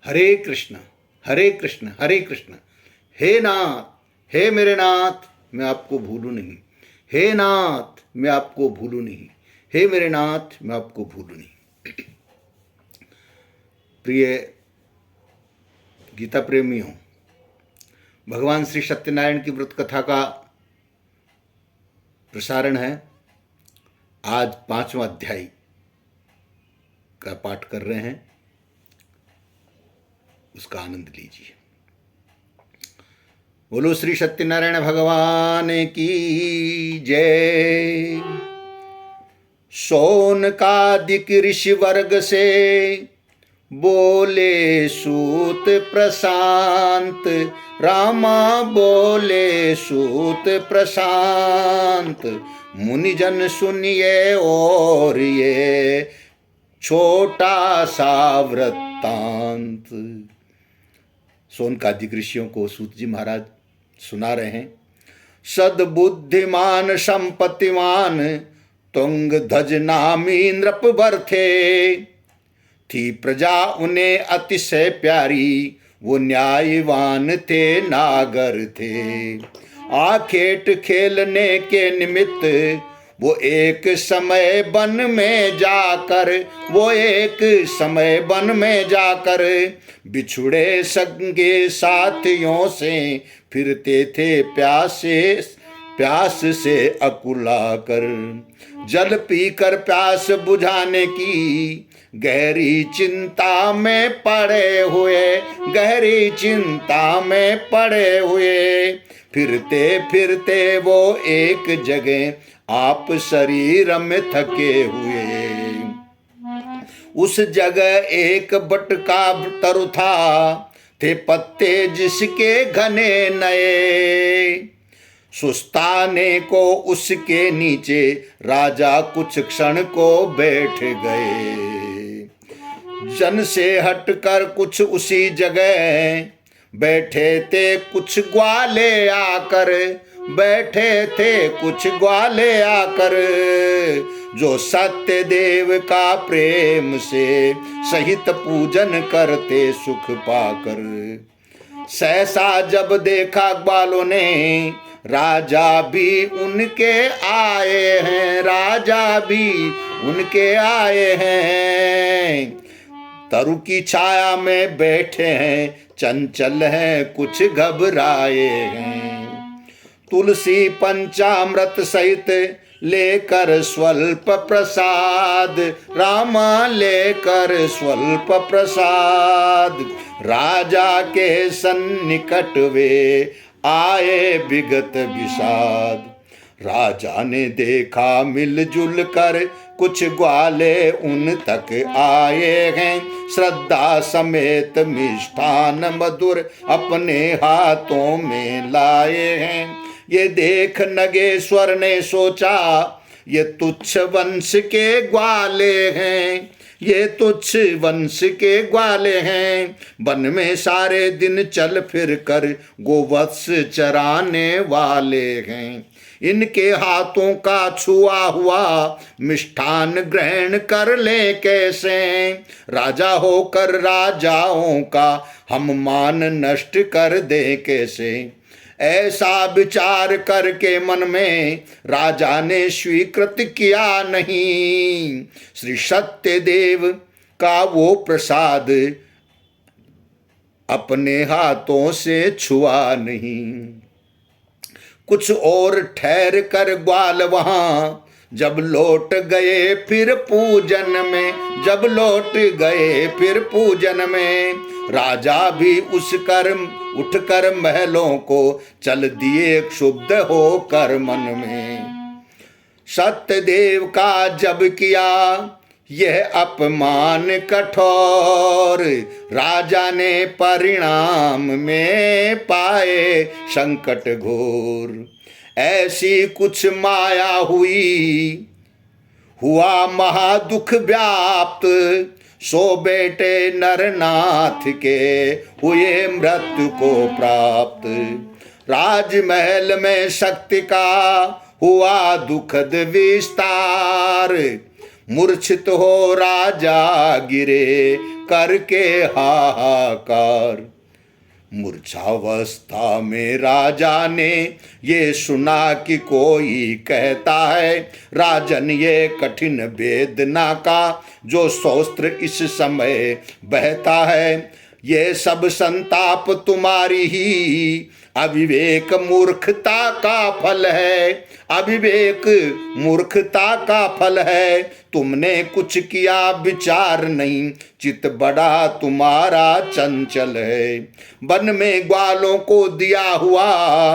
हरे कृष्ण हरे कृष्ण हरे कृष्ण। हे नाथ, हे मेरे नाथ, मैं आपको भूलूं नहीं। हे नाथ, मैं आपको भूलूं नहीं। हे मेरे नाथ, मैं आपको भूलूं नहीं। प्रिय गीता प्रेमियों, भगवान श्री सत्यनारायण की व्रत कथा का प्रसारण है। आज 5वां अध्याय का पाठ कर रहे हैं, उसका आनंद लीजिए। बोलो श्री सत्यनारायण भगवान की जय। शौनकादिक ऋषि वर्ग से बोले सूत प्रशांत, रामा बोले सूत प्रशांत। मुनिजन सुनिए और ये छोटा सा वृत्तांत। शौनकादिक ऋषियों को सूत जी महाराज सुना रहे हैं। सद्बुद्धिमान संपत्तिमान तुंग ध्वज नामी नृपवर थे। थी प्रजा उन्हें अतिशय प्यारी, वो न्यायवान थे नागर थे। आखेट खेलने के निमित्त वो एक समय वन में जाकर बिछुड़े संगे साथियों से फिरते थे प्यास से अकुला कर। जल पीकर प्यास बुझाने की गहरी चिंता में पड़े हुए फिरते फिरते वो एक जगह आप शरीर में थके हुए। उस जगह एक बट का तरु था, थे पत्ते जिसके घने नए। सुस्ताने को उसके नीचे राजा कुछ क्षण को बैठ गए। जन से हटकर कुछ उसी जगह बैठे थे कुछ ग्वाले आकर, जो सत्य देव का प्रेम से सहित पूजन करते सुख पाकर। सहसा जब देखा ग्वालों ने राजा भी उनके आए हैं। तरु की छाया में बैठे हैं, चंचल हैं कुछ घबराए हैं। तुलसी पंचामृत सहित लेकर स्वल्प प्रसाद, रामा लेकर स्वल्प प्रसाद। राजा के सन्निकट वे आए विगत विषाद। राजा ने देखा मिलजुल कर कुछ ग्वाले उन तक आए हैं। श्रद्धा समेत मिष्ठान मधुर अपने हाथों में लाए हैं। ये देख नगेश्वर ने सोचा ये तुच्छ वंश के ग्वाले हैं। वन में सारे दिन चल फिर कर गोवत्स चराने वाले हैं। इनके हाथों का छुआ हुआ मिष्ठान ग्रहण कर ले कैसे। राजा होकर राजाओं का हम मान नष्ट कर दे कैसे। ऐसा विचार करके मन में राजा ने स्वीकृत किया नहीं। श्री सत्यदेव का वो प्रसाद अपने हाथों से छुआ नहीं। कुछ और ठहर कर ग्वाल वहां जब लौट गए फिर पूजन में। राजा भी उठकर महलों को चल दिए क्षुब्ध होकर मन में। सत्यदेव का जब किया यह अपमान कठोर, राजा ने परिणाम में पाए संकट घोर। ऐसी कुछ माया हुआ महादुख व्याप्त। सो बेटे नरनाथ के हुए मृत्यु को प्राप्त। राजमहल में शक्ति का हुआ दुखद विस्तार। मूर्छित हो राजा गिरे करके हाहाकार। मूर्छावस्था में राजा ने ये सुना कि कोई कहता है, राजन ये कठिन वेदना का जो शौस्त्र इस समय बहता है, ये सब संताप तुम्हारी ही अविवेक मूर्खता का फल है। अविवेक मूर्खता का फल है। तुमने कुछ किया विचार नहीं, चित्त बड़ा तुम्हारा चंचल है। वन में ग्वालों को दिया हुआ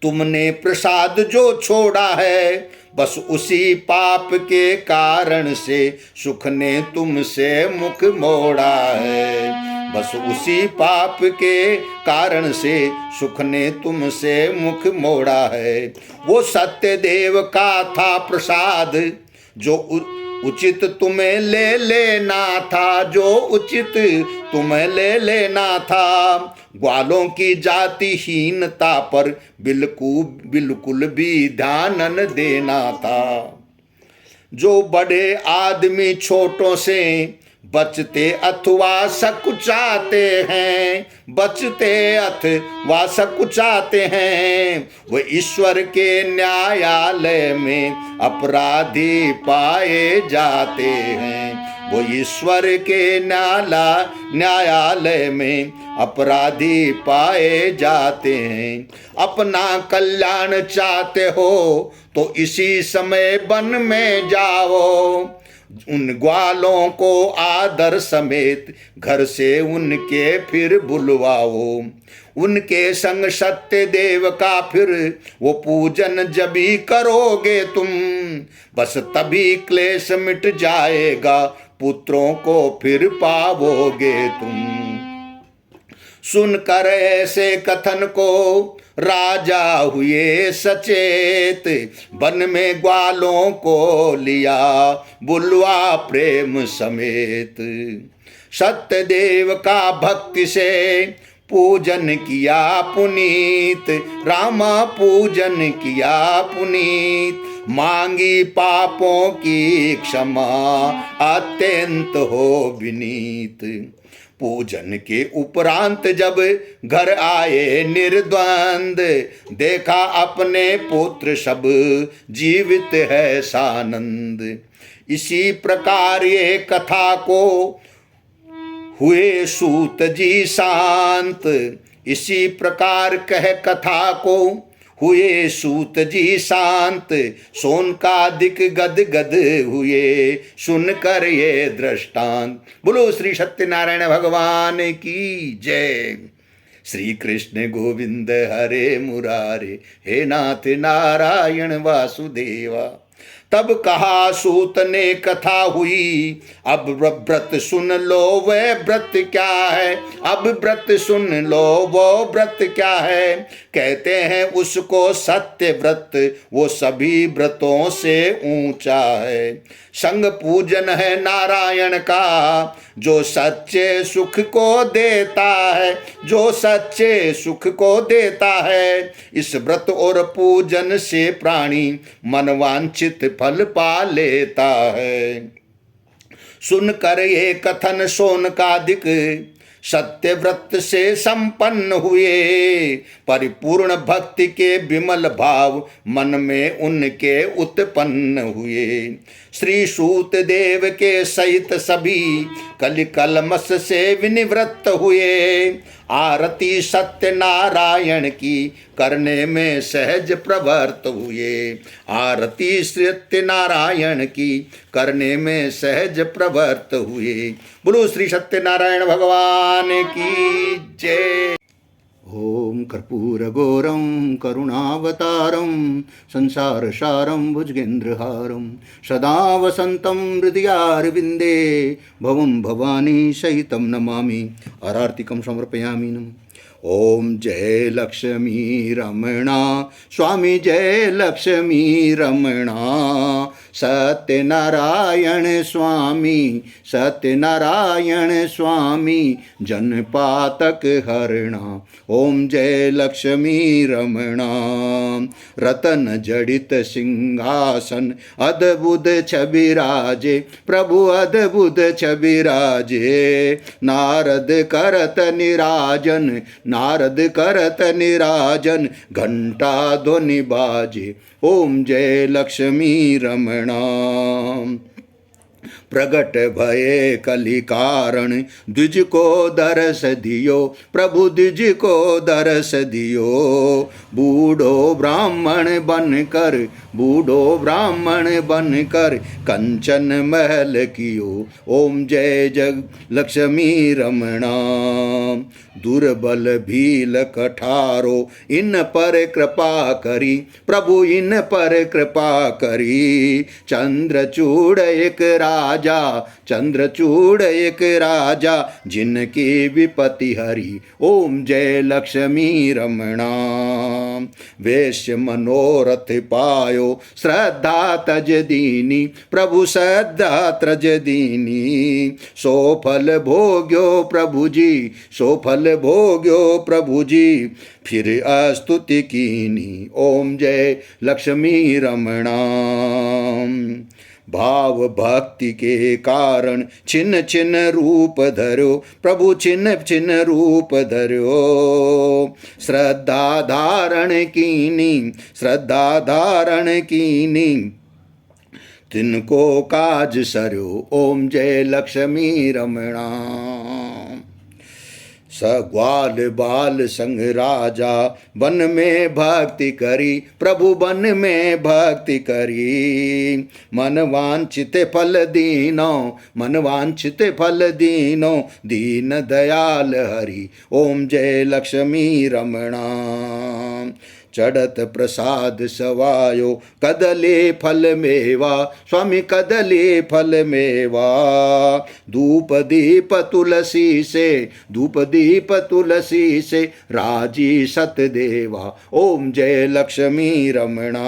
तुमने प्रसाद जो छोड़ा है, बस उसी पाप के कारण से सुख ने तुमसे मुख मोड़ा है। बस उसी पाप के कारण से सुख ने तुमसे मुख मोड़ा है। वो सत्य देव का था प्रसाद जो उचित तुम्हें ले लेना था, जो उचित तुम्हें ले लेना था। ग्वालों की जातिहीनता पर बिल्कुल भी ध्यान न देना था। जो बड़े आदमी छोटों से बचते अथवा सकुचाते हैं, बचते अथवा सकुचाते हैं, वो ईश्वर के न्यायालय में अपराधी पाए जाते हैं। वो ईश्वर के न्यायालय में अपराधी पाए जाते हैं। अपना कल्याण चाहते हो तो इसी समय वन में जाओ। उन ग्वालों को आदर समेत घर से उनके फिर बुलवाओ। उनके संग सत्य देव का फिर वो पूजन जब भी करोगे तुम, बस तभी क्लेश मिट जाएगा, पुत्रों को फिर पाओगे तुम। सुनकर ऐसे कथन को राजा हुए सचेत, वन में ग्वालों को लिया बुलवा प्रेम समेत। सत्य देव का भक्ति से पूजन किया पुनीत, रामा पूजन किया पुनीत। मांगी पापों की क्षमा अत्यंत हो विनीत। पूजन के उपरांत जब घर आए निर्द्वंद, देखा अपने पुत्र सब जीवित है सानंद। इसी प्रकार ये कथा को हुए सूत जी शांत। इसी प्रकार कह कथा को हुए सूत जी शांत। सोनकादिक गद गद हुए सुनकर ये दृष्टांत। बोलो श्री सत्यनारायण भगवान की जय। श्री कृष्ण गोविंद हरे मुरारे, हे नाथ नारायण वासुदेवा। तब कहा सूत ने कथा हुई, अब व्रत सुन लो वह व्रत क्या है। अब व्रत सुन लो वो व्रत क्या है। कहते हैं उसको सत्य व्रत, वो सभी व्रतों से ऊंचा है। संग पूजन है नारायण का, जो सच्चे सुख को देता है, जो सच्चे सुख को देता है। इस व्रत और पूजन से प्राणी मनवांछित फल पा लेता है। सुनकर ये कथन शौनकादिक सत्य व्रत से संपन्न हुए। परिपूर्ण भक्ति के विमल भाव मन में उनके उत्पन्न हुए। श्री सूत देव के सहित सभी कलि कलमस से विनिवृत्त हुए। आरती सत्य नारायण की करने में सहज प्रवृत्त हुए। आरती सत्य नारायण की करने में सहज प्रवृत्त हुए। बोलो श्री सत्यनारायण भगवान की जय। ओम कर्पूरगौरं करुणावतारं संसारसारं भुजगेन्द्रहारं सदा वसन्तं हृदयारविन्दे भवं भवानी सहितं नमामि। आरतिकं समर्पयामि। ओम जय लक्ष्मी रमणा स्वामी, जय लक्ष्मी रमणा सत्यनारायण स्वामी, सत्यनारायण स्वामी, जनपातक हरणा। ओम जय लक्ष्मी रमणा। रतन जड़ित सिंहासन अद्भुत छवि राजे, प्रभु अद्भुत छवि राजे। नारद करत निराजन, नारद करत निराजन, घंटा ध्वनि बाजे। ओम जय लक्ष्मी रमणा। प्रगट भये कलि कारण, द्विज को दरस दियो, प्रभु द्विज को दरस दियो। बूढ़ो ब्राह्मण बनकर, बूढ़ो ब्राह्मण बनकर, कंचन महल कियो। ओम जय जग लक्ष्मी रमणा। दुर्बल भील कठारो, इन पर कृपा करी, प्रभु इन पर कृपा करी। चंद्रचूड़ एक राजा, चंद्रचूड़ एक राजा, जिनकी विपत्ति हरी। ओम जय लक्ष्मी रमणा। वेश्य मनोरथ पायो, श्रद्धा तज दीनी, प्रभु श्रद्धा तज दीनी। सो फल भोग्यो प्रभु जी, सो फल भोग्यो प्रभु जी, फिर स्तुति कीनी। ओम जय लक्ष्मी रमणा। भाव भक्ति के कारण छिन्न छिन्न रूप धरो, प्रभु छिन्न छिन्न रूप धरो। श्रद्धा धारण कीनी, श्रद्धा धारण कीनी, तिनको काज सरयो। ओम जय लक्ष्मी रमणा। सग्वाल बाल संग राजा, वन में भक्ति करी, प्रभु वन में भक्ति करी। मन वांछित फल दीनो, मन वांछित फल दीनो, दीन दयाल हरि। ओम जय लक्ष्मी रमणा। चढ़त प्रसाद सवायो, कदले फल मेवा, स्वामी कदले फल मेवा। धूप दीप तुलसी से, धूप दीप तुलसी से, राजी सतदेवा। ओम जय लक्ष्मी रमणा।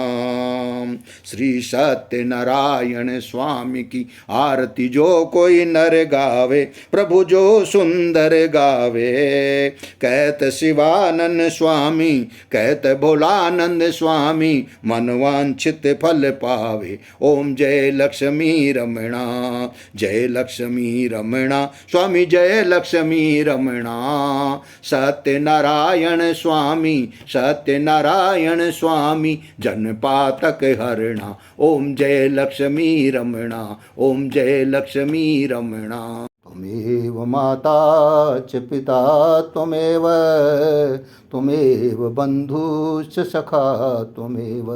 श्री सत्यनारायण स्वामी की आरती जो कोई नर गावे, प्रभु जो सुंदर गावे। कहत शिवानंद स्वामी, कहत भोलानंद स्वामी, मनवांछित फल पावे। ओम जय लक्ष्मी रमणा, जय लक्ष्मी रमणा, स्वामी जय लक्ष्मी रमणा। सत्यनारायण स्वामी, सत्यनारायण स्वामी, जनपातक हरणा। ओम जय लक्ष्मी रमणा, ओम जय लक्ष्मी रमणा। त्वमेव माता च पिता त्वमेव, त्वमेव बन्धुश्च सखा त्वमेव,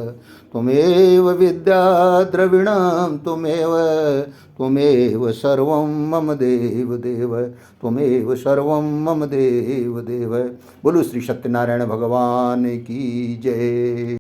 त्वमेव विद्या द्रविणं त्वमेव, त्वमेव सर्वं मम देव देव, त्वमेव सर्वं मम देव देव। बोलो श्री सत्यनारायण भगवान की जय।